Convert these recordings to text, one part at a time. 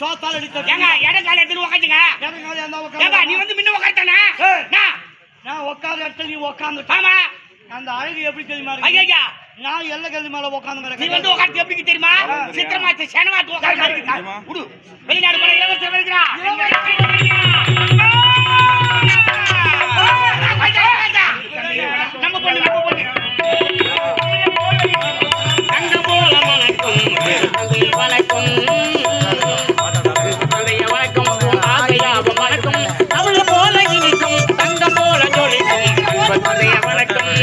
சோத்தால் அடித்த ஏங்க இடங்கால எடுத்து உட்காந்துங்க. இடங்கால இருந்தா உட்காந்து. நீ வந்து முன்ன உட்கார்த்தானே? நான் உட்கார இடத்துல நீ உட்காந்து. ஆமா. அந்த அழகு எப்படி தெரியுமா இருக்கு? ஐயா நான் எல்லை கல்வி மேல உட்காந்து. நீ வந்து உட்கார்ந்து எப்படி தெரியுமா? சித்திரமாத்து சேனவாத்து உட்கார்ந்து. விடு. வெளிநாடு போற இளவரசர் வருகிறா. நம்ம பொண்ணு அங்க போல மணக்கும் வணக்கம் தந்தைய வணக்கம் ஆகையாவும் வணக்கம் தமிழ் போல இனிக்கும் தங்கம் போல ஜொலிக்கும் தந்தைய வணக்கம்.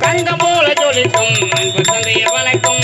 தங்கம் போல ஜொலிக்கும் தந்தைய வணக்கம்.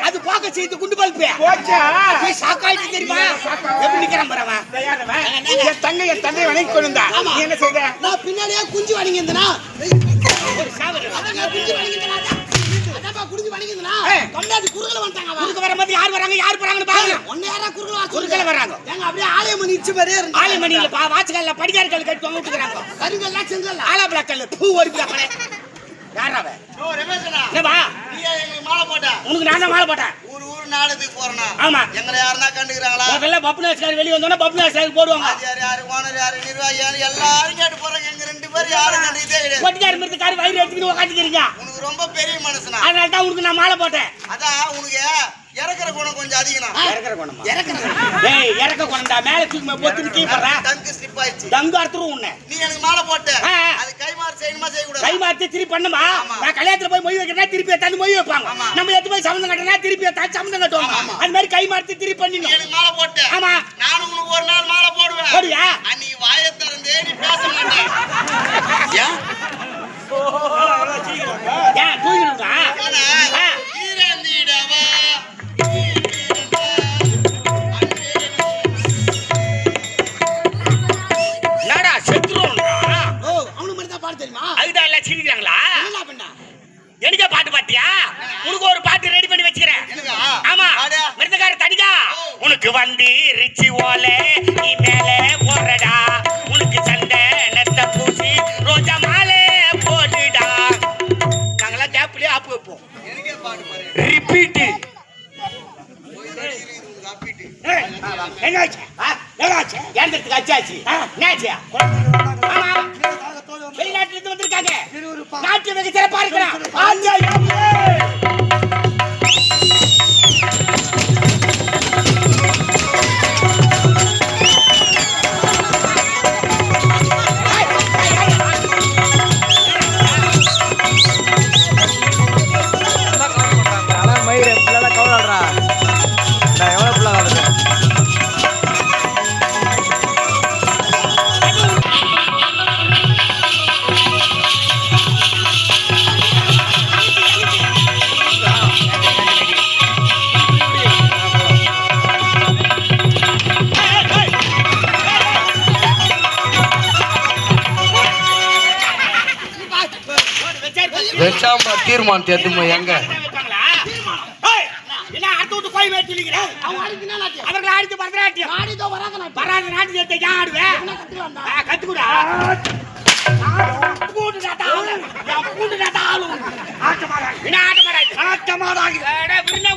அது பாக்க செய்து குண்டு பல்பு தெரியுமா? என் தங்கை வணங்கி கொண்டா. என்ன செய்த? நான் பின்னாடியே குஞ்சு வணங்கி இருந்தேனா? குறுக்க வரும்போது யார் வராங்க யார் போறாங்கன்னு பாருங்க. ஒன்னு யாரா குறுக்கல வராங்க. அப்படியே ஆலயமணி இச்சு மாதிரியே இருக்கு. ஆலயமணியில வாட்ச்கல்ல படிகாரக்கல் கட்டி தொங்க விட்டுறாங்க. கருங்கல்லாம் செங்கல் ஆலாபிளாக்கல்ல பூ ஒருப்பியா யாராவ? ஓ ரமேஷனா. என்னப்பா? நீ எங்களுக்கு மாலை போட்ட. உனக்கு நான் தான் மாலை போட்டேன். ஊர் நாடத்துக்கு போறனா? ஆமா. எங்களை யாரனா கண்டுக்கறாங்களா? முதல்ல பப்னாஸ்கார் வெளிய வந்தோனா பப்னாஸ்காருக்கு போடுவாங்க. யாரு ஓனர் யாரு நிர்வாகி யாரு எல்லாரும் கேட்டு போறாங்க. எங்க ரெண்டு பேரும் யாரும் கண்டுக்கிட்டே கிடையாது. கொட்டிக்கார மிருதுக்காரி வயிறு எடுத்துக்கிட்டு உட்காந்துக்கிறீங்க. உனக்கு ரொம்ப பெரிய மனசுனா. அதனால தான் உனக்கு நான் மாலை போட்டேன். அதான் உனக்கு இறக்குற குணம் கொஞ்சம் அதிகம்னா. இறக்குற குணமா? டேய் இறக்க குணம்டா. மேல தூக்கி போட்டு கீப்பறா. டங்கு ஸ்லிப் ஆயிடுச்சு. டங்கு அறுத்துரும் உன்னை. நீ எனக்கு மாலை போட்ட. அது கைமாறு செய்யணுமா செய்ய கூடாது? கைமாறு திருப்பி பண்ணுமா? நான் கல்யாணத்துல போய் மொய் வைக்கிறேன்னா திருப்பி எடுத்து மொய் வைப்பாங்க. நம்ம எடுத்து போய் சம்பந்தம் கட்டனா திருப்பி எடுத்து சம்பந்தம் கட்டுவாங்க. அந்த மாதிரி கைமாறு திருப்பி பண்ணிடணும். எனக்கு மாலை போட்ட. ஆமா. நானும் உனக்கு ஒரு நாள் மாலை போடுவேன். போடுயா? நீ வாயை திறந்தே நீ பேச மாட்டே. ஏன்? ஏன் தூங்கிடுங்க? ஈரந்திடவா என்னடா செத்துறோம்டா? ஓ அவனு மட்டும் தான் பாட தெரியுமா? அதுதான் எல்லாம் சிரிக்கிறாங்களா? என்ன பண்ண? எனக்கே பாட்டு பாத்தியா? உனக்கு ஒரு பாட்டு ரெடி பண்ணி வச்சுக்கிறேன். ஆமா. மிருதகார தடிகா உனக்கு வந்து ரிச்சி ஓலை நீ மேல போறடா. உனக்கு சண்டை நெத்த பூசி ரோஜா மாலை போடுடா. நாங்கெல்லாம் டேப்லயே ஆப்பு வைப்போம். எனக்கே பாட்டு பாரு. ரிப்பீட். என்னாச்சு? என்னாச்சு? ஏந்திரத்துக்கு அச்சாச்சு. என்னாச்சு? ஆமா. வெளிநாட்டுல இருந்து வந்திருக்காங்க. நாட்டு மிக சிறப்பா இருக்கிறான். வெச்சாம தீர்மானம் எதுமே எங்க அவர்களை அடித்து பரதநாட்டியம் வராத நாட்டியத்தை ஏன் ஆடுவேன்? கத்துக்கூடா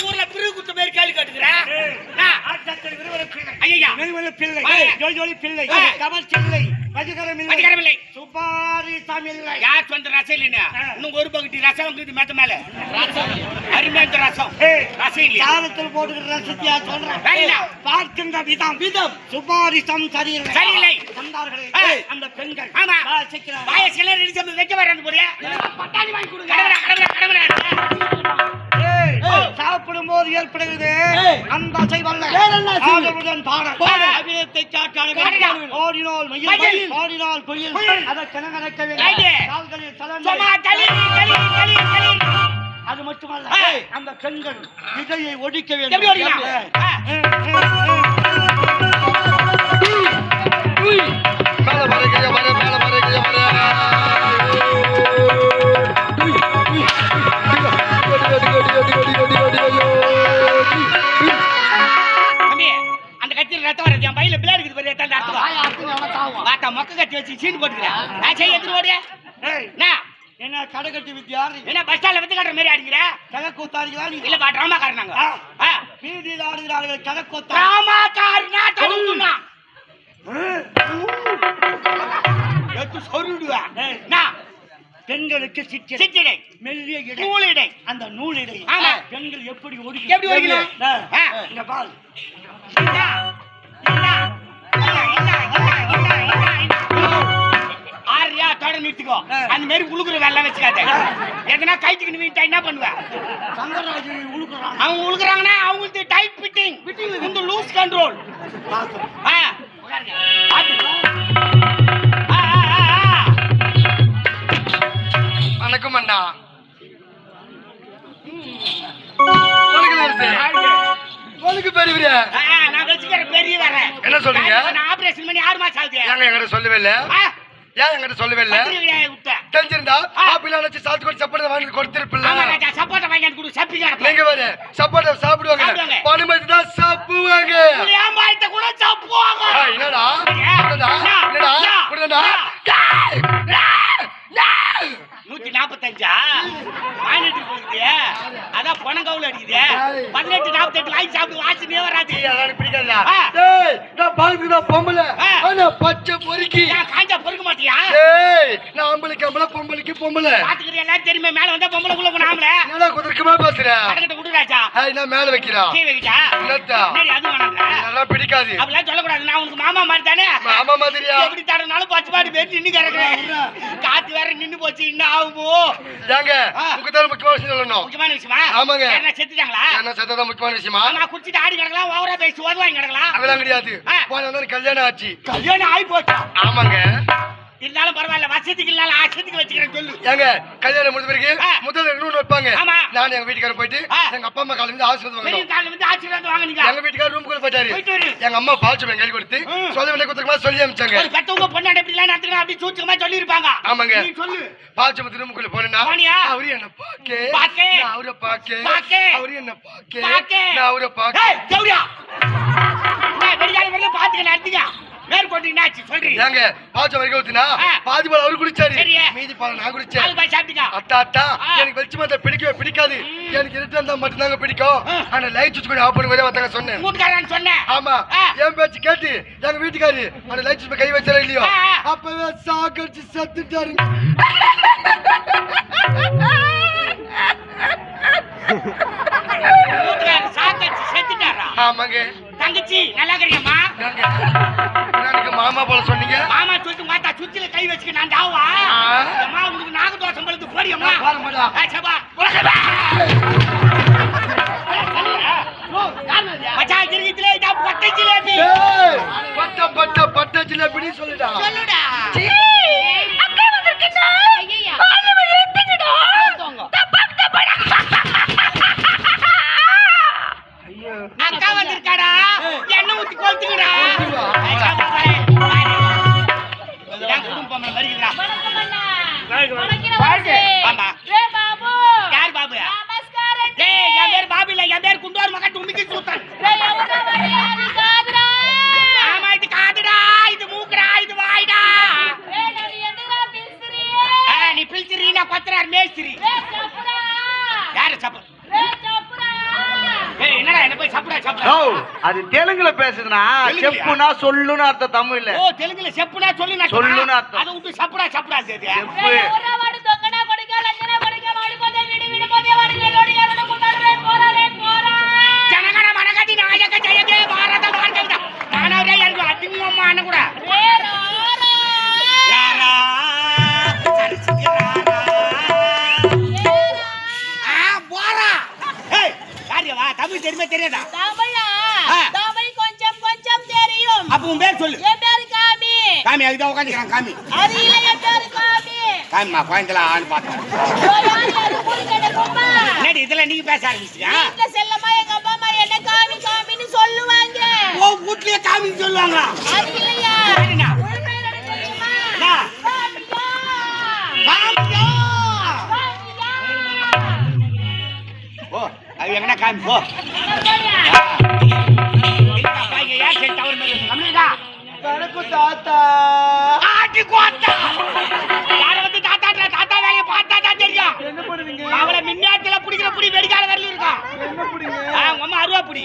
ஊர்ல பிரிவு குத்து பேர் கேள்வி கேட்டுக்கிறேன். ஜோடி ஜோடி பிள்ளை கவர் சில்லை வஜிகரம் இல்லை சுபாரி தமிழ் யார் சொந்த ரசம் இல்லைன்னா இன்னும் ஒரு பகுதி ரசம் இருக்குது மெத்த மேல ரசம் அருமையான ரசம் ரசம் இல்லையா சாதத்தில் போட்டுக்கிற ரசத்தியா சொல்றேன் வேற பார்க்கின்ற விதம் சுபாரிசம் சரியில்லை வந்தார்களே அந்த பெண்கள் ஆமா சிக்கிறார் வாய சிலர் இடிச்சு வைக்க வரது போறியா பட்டாணி வாங்கி கொடுங்க கடவுளா சாப்பிடும் போது ஏற்படுகிறது அந்த அசைவல்ல ஆடவுடன் பாடல் அபிநயத்தை காட்டாளர்கள் ஓடினால் மயில் ஓடினால் குயில் அதை கிணங்கரைக்க அது மட்டுமல்ல அந்த பெண்கள் இதையை ஒடிக்க வேண்டும் மேல வரைக்கைய வர மேல வரைக்கைய வர அந்த கத்தியில் ரத்தம் வரது என் பையில பிள்ளை இருக்குது பெரிய வாட்டா மொக்க கட்டி வச்சு சீன் போட்டுக்கிறேன் எத்தனை ஓடிய என்ன கடை கட்டி வித்தியார் என்ன பஸ் ஸ்டாண்ட்ல வந்து கட்டுற மாதிரி அடிக்கிற கலக்கூத்தாரிகளா நீ இல்ல பா டிராமா காரணங்க வீதியில் ஆடுகிறார்கள் கலக்கூத்தா டிராமா காரணா தடுக்குமா எத்து சொல்லுடுவா பெண்களுக்கு சிற்றிடை மெல்லிய இடை நூலிடை அந்த நூலிடை ஆமா பெண்கள் எப்படி எப்படி ஓடிக்கணும் இந்த பால் ஆரியா தொட நிறுத்திக்கோ அந்த மாதிரி உழுகுற வேலை வச்சுக்காத எதனா கைத்துக்கு நீட்டா என்ன பண்ணுவேன் சங்கராஜ் உழுக்குறாங்க அவங்க உழுகுறாங்கன்னா அவங்களுக்கு டைட் ஃபிட்டிங் இந்த லூஸ் கண்ட்ரோல் வணக்கம் அண்ணா உனக்கு பெரிய நான் வச்சுக்கிற பெரிய வரேன் என்ன சொல்றீங்க நான் ஆபரேஷன் பண்ணி 6 மாசம் ஆகுது ஏங்க என்கிட்ட சொல்லவே இல்ல ஏன் என்கிட்ட சொல்லவே இல்ல தெரிஞ்சிருந்தா ஆப்பிள் அழைச்சு சாத்து கொண்டு சப்போட்டா வாங்கி கொடுத்திருப்பில்ல சப்போட்டா வாங்கி கொடு சப்பிங்க நீங்க வேற சப்போட்டா சாப்பிடுவாங்க பனுமதி தான் சாப்பிடுவாங்க ஏமாயிட்ட கூட சாப்பிடுவாங்க என்னடா என்னடா என்னடா 145 வாங்கிட்டு போகுது அதான் பணங்கவுல அடிக்குது 1848 வாங்கி சாப்பிடு வாசனையே வராது அதனால பிடிக்காதா டேய் நான் பாக்குறா பொம்பளை انا பச்சை பொறுக்கி காஞ்சா பொறுக்க மாட்டியா டேய் நான் ஆம்பளைக்கு ஆம்பளை பொம்பளைக்கு பொம்பளை பாத்துக்கிற எல்லாம் தெரியுமே மேல வந்தா பொம்பளை குள்ள போனாமல என்னடா குதர்க்கமா பேசுற கடகட்ட குடு ராஜா ஏய் நான் மேல வைக்கிறா கீழ வைடா என்னடா என்னடி அது வேணாம்டா அதெல்லாம் பிடிக்காது அப்படியே சொல்ல கூடாது நான் உனக்கு மாமா மாதிரி தானே மாமா மாதிரியா எப்படி தடனாலும் பச்சை பாடி வெட்டி நின்னு கறக்குறேன் காத்து வேற நின்னு போச்சு என்ன ஆகுமோ ஏங்க முக்கியமான விஷயம் சொல்லணும் முக்கியமான விஷயமா ஆமாங்க என்ன செத்துட்டாங்களா என்ன செத்ததா முக்கியமான விஷயமா நான் குடிச்சிட்டு ஆடி கிடக்கலாம் ஓவரா பேசி ஓதுவாங்க கிடக்கலாம் அதெல்லாம் கிடையாது போன வந்து கல்யாணம் ஆச்சு கல்யாணம் ஆகி போச்சா ஆமாங்க இருந்தாலும் பரவாயில்ல வசதிக்கு இல்ல ஆசதிக்கு வச்சுக்கிறேன் சொல்லு ஏங்க கல்யாணம் முடிஞ்ச பிறகு முதல்ல இன்னொன்னு வைப்பாங்க ஆமா. நான் எங்க வீட்டுக்கார போயிட்டு எங்க அப்பா அம்மா காலையில இருந்து ஆசீர்வாதம் பெரிய வாங்கணும் கால்ல வந்து ஆசீர்வாதம் வாங்குனீங்க எங்க வீட்டுக்கார ரூமுக்குள்ள போயிட்டாரு போயிட்டு வரு. எங்க அம்மா பால்ச்சம் கையில் கொடுத்து சொல்ல வேண்டிய குத்துக்கமா சொல்லி அனுப்பிச்சாங்க ஒரு பெத்தவங்க பொண்ணாடி எப்படி எல்லாம் நடத்துக்கணும் அப்படி சூச்சகமா சொல்லி இருப்பாங்க ஆமாங்க நீ சொல்லு பால்ச்சம் ரூமுக்குள்ள போனேன்னா போனியா? அவரு என்ன பாக்கே பாக்கே. நான் அவரை பாக்கே பாக்கே. அவரு என்ன பாக்கே பாக்கே. நான் அவரை பாக்கே ஏய் ஜவுரியா நான் வெளியால வரல பாத்துக்க நடத்துங்க மேற்கொண்டு என்னாச்சு சொல்றீங்க ஏங்க பால்ச்சம் வரைக்கும் ஊத்தினா பாதி பால் அவரு குடிச்சாரு சரி. மீதி பால் நான் குடிச்சேன் அது போய் சாப்பிட்டுக்க அத்தா அத்தா எனக்கு வெளிச்ச மாத்த பிடிக்கவே பிடிக்காது எனக்கு இருட்டா இருந்தா மட்டும்தாங்க பிடிக்கும் ஆனா லைட் சுவிட்ச் கூட ஆஃப் பண்ணி வந்தாங்க சொன்னேன் கூட்டுக்காரன் சொன்னேன் ஆமா என் பேச்சு கேட்டு எங்க வீட்டுக்காரு அந்த லைட் சுவிட்ச் கை வச்சாரா இல்லையோ அப்பவே சாகடிச்சு செத்துட்டாரு கூட்டுக்காரன் சாக்கடிச்சு செத்துட்டாரா ஆமாங்க தங்கச்சி நல்லா இருக்கறியம்மா எனக்கு மாமா போல சொன்னீங்க மாமா சொல்லிட்டு மாட்டா சுத்தில கை வச்சுக்க நான் தாவா அம்மா உங்களுக்கு நாக தோசம் பழுத்து போடியம்மா பாருமாடா சபா மச்சான் கிரிக்கிலே இதா பட்டை ஜிலேபி பட்ட பட்ட பட்ட ஜிலேபின்னு சொல்லுடா சொல்லுடா அக்கா வந்திருக்கேன்டா ஐயா பால் எடுத்துடா டபக் டபக் அக்கா வந்திருக்காடா என்ன ஊத்தி கொளுத்துங்கடா இதான் குடும்பம் வருகிறா ஆமா ரே பாபு யார் பாபு நமஸ்காரம் டேய் என் பேர் பாபு இல்ல என் பேர் குண்டோர் மகன் தும்பிக்கை சூத்தன் ரே எவனா வரியாதி காதுடா ஆமா இது காதுடா இது மூக்குடா இது வாய்டா ரே நீ என்னடா பேசுறியே நீ பில்சிரீனா கொத்தறார் மேஸ்திரி ரே சப்புடா யாரு சப்பு ரே சப்புடா ஏய் என்னடா என்ன போய் ஓ அது தெலுங்குல பேசுதுனா செப்புனா சொல்லுன்னு அர்த்தம் தமிழ்ல. ஓ தெலுங்குல செப்புனா சொல்லுனா சொல்லுன்னு அர்த்தம். அத விட்டு சப்புடா சேது. செப்பு ஒரவாடு தொக்கனா கொடிக்க லஞ்சனா கொடிக்க மாடி போதே விடு போதே வாடி லோடி யாரன குண்டாரே போறா. ஜனகன மனகதி நாயக ஜெயதே பாரத மார்க்கண்டா. மானவரே எனக்கு அடிங்கம்மான கூட. யாரா கர்ச்சிராரா. போறா. ஏய் யாரியவா தமிழ் தெரியாதா? தமிழா ஆ. தமிழ் கொஞ்சம் தெரியும். அப்ப உன் பேர் சொல்லு. என் பேரு காமி. காமி அதுதான் உட்காந்துக்கிறான் காமி. அது இல்ல என் பேரு காமி. காமிமா கோயந்தல ஆன்னு பார்த்தேன். யாரு கூலி கிடைக்குமா? என்னடி இதெல்லாம் நீங்க பேச ஆரம்பிச்சியா? வீட்ல செல்லமா எங்க அப்பா அம்மா என்ன காமின்னு சொல்லுவாங்க. ஓ வீட்லயே காமின்னு சொல்லுவாங்களா? அது இல்லையா? சரிண்ணா. உண்மை எனக்கு தெரியுமா? அண்ணா. காமியா. காமியா. காமியா. ஓ அது எங்கடா காமி போ. கணக்கு தாத்தா ஆட்டி கோத்தா. யார வந்து தாத்தா வேலைய பார்த்தா தான் தெரியும். என்ன பண்ணுவீங்க? அவள மின்னாத்துல புடிக்கிற புடி வெடிக்கால வரல இருக்கா. என்ன புடிங்க? உங்க அம்மா அருவா புடி.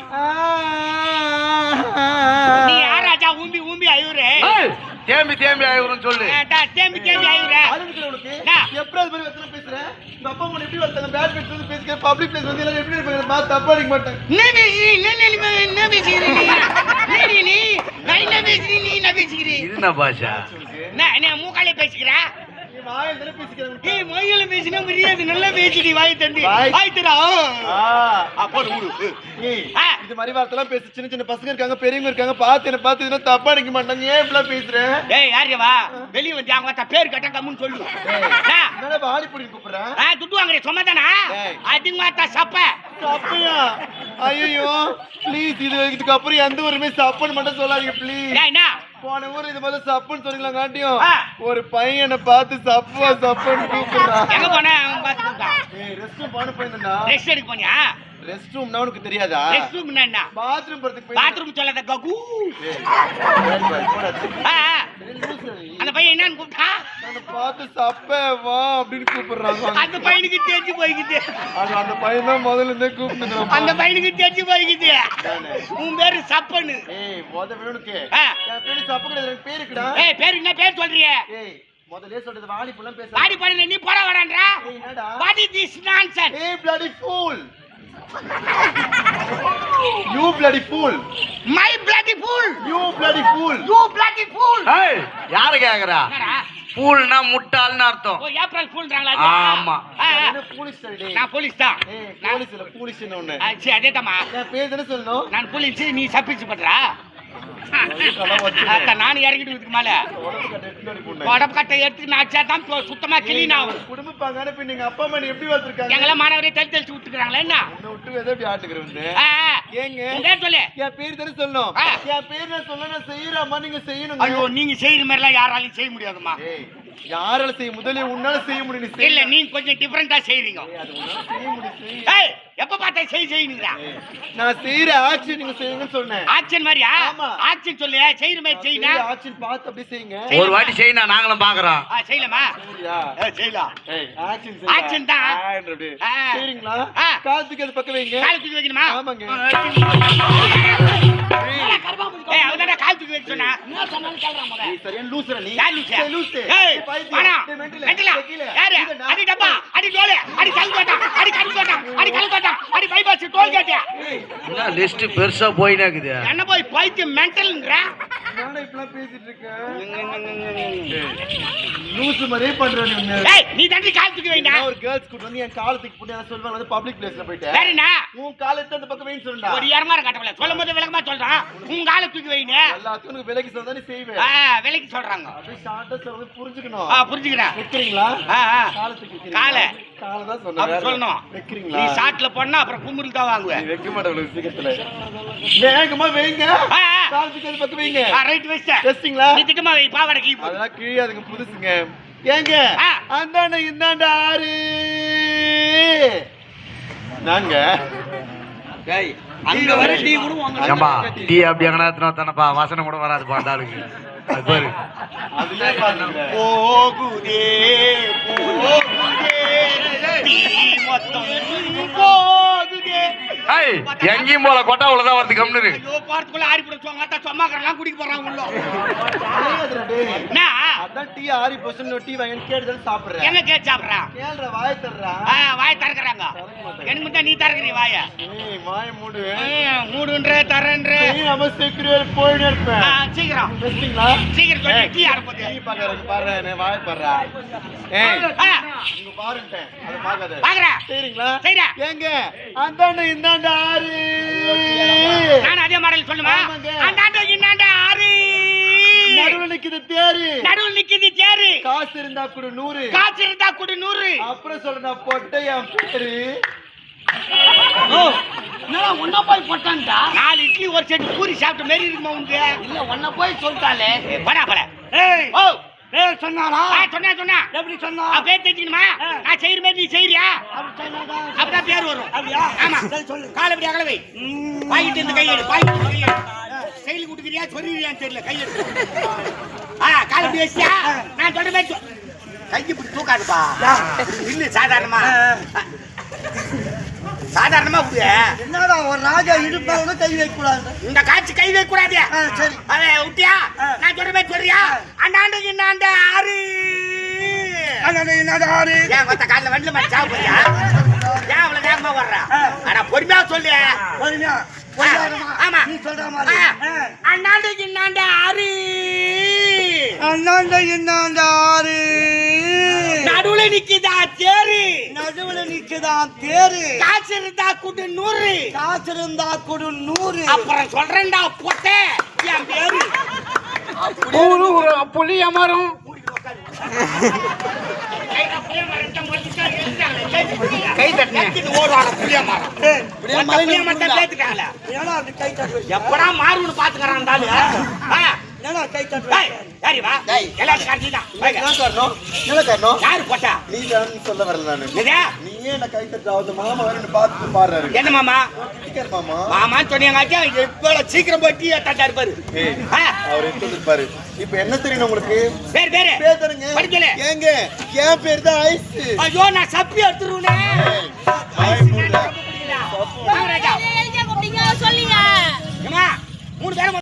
நீ யார் ராஜா ஊம்பி அயுரே. தேம்பி ஆயிரும் சொல்லு. தேம்பி அயுரே. அதுக்கு உனக்கு என்ன? ஏப்ரல் மாதிரி வச்சன பேசுறேன். உங்க அப்பா அம்மா எப்படி வந்தாங்க? பேட் பேட் வந்து பேசிக்க பப்ளிக் பிளேஸ் வந்து எல்லாம் எப்படி இருப்பாங்க? நான் தப்பா அடிக்க மாட்டேன். இதுனா பாஷா. என்ன மூக்காலே பேசிக்கிற? நீ வாயில தான பேசிக்கிறேன். நீ மொழியில பேசினா மரியாதை நல்லா பேசிடி வாய் தண்டி. வாய் தரா. அப்போ ஊரு. ஏய் இந்த மாதிரி வார்த்தைலாம் பேசி சின்ன பசங்க இருக்காங்க பெரியவங்க இருக்காங்க பார்த்து என்ன பார்த்து என்ன தப்பா அடிக்க மாட்டாங்க. ஏன் இப்படி பேசுற? டேய் யாரியவா வெளிய வந்து அவங்க பேர் கட்ட கம்முன்னு சொல்லு. என்னடா வாடி புடி கூப்பிடுறேன்? துட்டு வாங்குறே சும்மாதானா? அதிகமாத்தா சப்ப. சப்பையா? ஐயோ ப்ளீஸ் இதுக்கு அப்புறம் எந்த ஊருமே சப்புன்னு மட்டும் சொல்லாதீங்க ப்ளீஸ். டேய் என்ன? போன ஊர் இது மாதிரி சப்புன்னு சொன்னீங்களா காட்டியும் ஆ. ஒரு பையனை பார்த்து சப்புன்னு கூப்பிடுறான். எங்க போன அவன் பாத்து கூப்பிட்டான். ஏய் ரெஸ்ட் ரூம் போயிருந்தா. ரெஸ்ட் எடுக்க போனியா? ரெஸ்ட் ரூம்னா உனக்கு தெரியாதா? ரெஸ்ட் ரூம் என்ன? பாத்ரூம் போறதுக்கு போய் பாத்ரூம் சொல்லாத ககு. போடா. அந்த பையன் என்னன்னு கூப்பிட்டா? நான் பார்த்து சப்ப வா அப்படின்னு கூப்பிடுறாங்க. அந்த பையனுக்கு தெரிஞ்சு போய்க்குது. அந்த பையன் தான் முதல்ல இருந்தே கூப்பிட்டுக்கிறான். அந்த பையனுக்கு தெரிஞ்சு போய்க்குது. உன் பேரு சப்பன்னு. ஏய் வேணுக்கு ஆ. என் பேரு சப்பு கிடையாது. எனக்கு பேர் இருக்குடா. ஏய் பேர் என்ன பேர் சொல்றியே? ஏய் முதல்ல சொல்றது வாலிபுல்லாம் பேச. பாடி பாடி நீ போற வரான்றா? ஏய் என்னடா? What is this nonsense? ஏய் bloody fool. You bloody fool. My bloody fool. You bloody fool. You bloody fool. ஏய் யார கேக்குறா? என்னடா? ஃபூல்னா முட்டாள்னு அர்த்தம். ஓ ஏப்ரல் ஃபூல்ன்றாங்களா? ஆமா. என்ன போலீஸ் டே? நான் போலீஸ் தான். ஏய் போலீஸ் இல்ல போலீஸ்னு ஒண்ணு. சரி அதேதாம்மா. நான் பேர் தான சொல்லணும். நான் போலீஸ் நீ சப்பிச்சு பண்றா? நான் இறங்கிட்டு இதுக்கு மேல உடம்பு கட்டை எடுத்து நான் தான் சுத்தமா கிளீன் ஆகும். குடும்ப பாங்கான பின் எங்க அப்பா அம்மா எப்படி வளர்த்திருக்காங்க? எங்களை மாணவரே தெளிச்சு விட்டுக்கிறாங்களா என்ன? உன்னை விட்டு எதை எப்படி ஆட்டுக்கிறேன்? ஏங்க உன் பேர் சொல்லு. என் பேர் தானே சொல்லணும். என் பேர் நான் சொல்ல நான் செய்யறாமா நீங்க செய்யணும். ஐயோ நீங்க செய்யற மாதிரி எல்லாம் யாராலையும் செய்ய முடியாதுமா. யாரால செய்ய முதல்ல உன்னால செய்ய முடியும். இல்ல நீங்க கொஞ்சம் டிஃபரெண்டா செய்றீங்க. ஏய் எப்ப பார்த்தா செய்யுங்கடா. நான் செய்யற ஆக்ஷன் நீங்க செய்யுங்கன்னு சொன்னேன். ஆக்ஷன் மாதிரியா? ஆக்ஷன் சொல்லு. செய்யற மாதிரி செய்யுங்க. ஆக்ஷன் பார்த்து அப்படியே செய்யுங்க. ஒரு வாட்டி செய்யணும் நாங்களும் பாக்குறோம். செய்யலாமா? செய்யலாம். ஆக்ஷன் ஆக்ஷன் தான். சரிங்களா? காதுக்கு அது பக்கம் வைங்க. கால் தூக்கி வைக்கணுமா? ஆமாங்க. ஏய் அவதானே கால் தூக்கி வைக்க சொன்னா. என்ன சொன்னாலும் கேளுடா மொத. நீ சரியான லூசரா நீ? யார் லூசு? லூசு. ஏய் வாடா. மெண்டலா. யாரு? அடி டப்பா, அடி டோலே, அடி கல்கோட்டா, அடி கல்கோட்டா, அடி கல்கோட்டா, அடி பைபாஸ் டோல் கேட்டியா? என்ன லிஸ்ட் பெருசா போயினே இருக்குது. என்ன போய் பைத்தியம் மெண்டல்ங்கற? நானே இப்பலாம் பேசிட்டு இருக்கேன். லூசு மாதிரியே பண்ற நீ. ஏய் நீ தண்ணி கால் தூக்கி வைடா. ஒரு கேர்ள்ஸ் கூட வந்து என் காலை தூக்கி போட்டு சொல்வாங்க வந்து பப்ளிக் பிளேஸ்ல போய்ட்டு. சரிண்ணா. உன் காலை எடுத்து அந்த பக்கம் வைன்னு சொல்றா. ஒரு யாரமா கட்டவல. சொல்லும்போது விலகமா சொல்றான். உன் காலை தூக்கி வைங்க. எல்லாத்துக்கும் உனக்கு விலகி சொல்றத நீ செய்வே. விலகி சொல்றாங்க. அப்படியே ஷார்ட்டா சொல்றது புரிஞ்சுக்கணும். புரிஞ்சுக்கிறேன். வெக்கறீங்களா? காலை தூக்கி காலை தான் சொன்னேன். அப்ப சொல்லணும். வெக்கறீங்களா? நீ ஷார்ட்ல போனா அப்புறம் குமுறல் தான் வாங்குவே. நீ வெக்க மாட்டே சீக்கிரத்துல. வேகமா வைங்க. காலை தூக்கி அந்த பக்கம் வைங்க. ரைட் வெஸ்ட். டெஸ்டிங்களா? நீ திட்டமா வை பாவாடை கீ. அதெல்லாம் கிழியாதுங்க புதுசுங்க. ஏங்க அந்தாண்ட இந்தாண்ட ஆறு நாங்க அங்க வர டீ கூட வாங்க. ஏம்பா டீ அப்படி எங்கனா எத்தனை தானப்பா வாசனை கூட வராது பாண்டாளுக்கு. அது பாரு. அதுல பாருங்க. போகுதே போகுதே டீ மொத்தம் போகுதே ஏய் எங்கேயும் போல கொட்டா உள்ளதான் வரது கம்னு ஐயோ போறதுக்குள்ள ஆறி போடுவாங்க அத்தா சொம்மாக்கறலாம் குடிக்க போறாங்க உள்ள என்ன அதான் டீ ஆறி பொசுன்னு டீ வாங்கி கேட்டுதான் சாப்பிடுறேன் என்ன கேட்டு சாப்பிடுறான் கேள்ற வாய் தர்றா வாய் தரக்குறாங்க எனக்கு மட்டும் நீ தரக்குறீ வாய ஏய் வாய் மூடு மூடுன்ற தரன்ற நீ நம்ம செக்யூரிட்டி போயிட்டே இருப்பேன் சீக்கிரம் பேசுறீங்களா சீக்கிரம் சொல்லி டீ ஆரம்பிச்சு டீ பாக்கறதுக்கு பாரு நான் வாய் பர்றா ஏய் இங்க பாருட்டேன் அது பாக்காத பாக்குறேன் சரிங்களா சரிடா ஏங்க அந்தாண்ட இந்தாண்ட ஆறு நான் அதே மாடல் சொல்லுமா ஆமாங்க. அந்தாண்ட இந்தாண்ட ஆறு நடுவுல நிக்குது தேரு நடுவில் நிக்குது தேரு காசு இருந்தா கூட 100 காசு இருந்தா கூட 100 அப்புறம் சொல்றேன் நான் பொட்டை என் பேரு என்னடா ஒன்னா போய் போட்டான்டா 4 இட்லி ஒரு செட் பூரி சாப்பிட்ட மாதிரி இருக்குமா உனக்கு இல்ல ஒன்ன போய் சொல்லிட்டாலே படா பட ஏய் ஓ ஏய் சொன்னானா சொன்னா எப்படி சொன்னா அப்படியே தெரிஞ்சுக்கணுமா நான் செய்யற மாதிரி நீ செய்யறியா அப்படி சொன்னாதான் அப்பதான் பேர் வரும் அப்படியா ஆமா சரி சொல்லு கால் அப்படி அகல வை பாக்கிட்டு இந்த கையெடு பாக்கிட்டு இந்த கையெடு செயல் குடுக்குறியா சொல்லிடுறியான்னு தெரியல கையெடு கால் அப்படி வச்சியா நான் சொல்ற மாதிரி கை இப்படி தூக்காதுப்பா இல்ல சாதாரணமா சாதாரணமா என்னடா ஒரு ராஜா இடுப்பால கை வைக்க கூடாது இந்த காட்சி கை வைக்க கூடாது சரி அதை விட்டியா நான் சொல்ற மாதிரி சொல்றியா அண்ணாண்டு இன்னாண்ட ஆறு என்னடா ஆறு ஏன் கொத்த காலில் வண்டில மாதிரி சாவு போறியா ஏன் அவ்வளவு வேகமா வர்ற ஆனா பொறுமையா சொல்லு பொறுமையா ஆமா நீ சொல்ற மாதிரி அண்ணாண்டு இன்னாண்ட ஆறு அண்ணாண்ட இன்னாண்ட ஆறு நடுவுல நிக்குதா தேரு நடுவுல நிக்குதான் தேரு காசு இருந்தா கூட்டு 100 காசு இருந்தா கொடு 100 அப்புறம் சொல்றேன்டா பொட்டை என் பேரு புளிய மரம் கை தட்டு ஓடுவாங்க புளிய மரம் புளிய மரத்தை பேத்துட்டாங்களே ஏன்னா அப்படி கை தட்டு எப்படா மாறுன்னு பாத்துக்கறான் என்னடா கை தட்டு யாரி வா எல்லாரும் காட்டிதான் என்ன காரணம் என்ன காரணம் யாரு போட்டா நீ தான் சொல்ல வரல நானு இதா நீயே என்ன கை தட்டாவது மாமா வரன்னு பார்த்து பாடுறாரு என்ன மாமா சீக்கிரம் மாமா மாமா சொன்னீங்க எவ்வளவு சீக்கிரம் போய் டீ தட்டா இருப்பாரு ஏய் அவர் எடுத்துருப்பாரு இப்ப என்ன தெரியும் உங்களுக்கு பேரு பேரு பேர் தருங்க படிக்கல ஏங்க என் பேர் தான் ஐஸ் ஐயோ நான் சப்பி எடுத்துருவேனே வாய் மூடுடா ராஜா கூப்பிட்டீங்க சொல்லிங்க ஏமா 3 பேரும்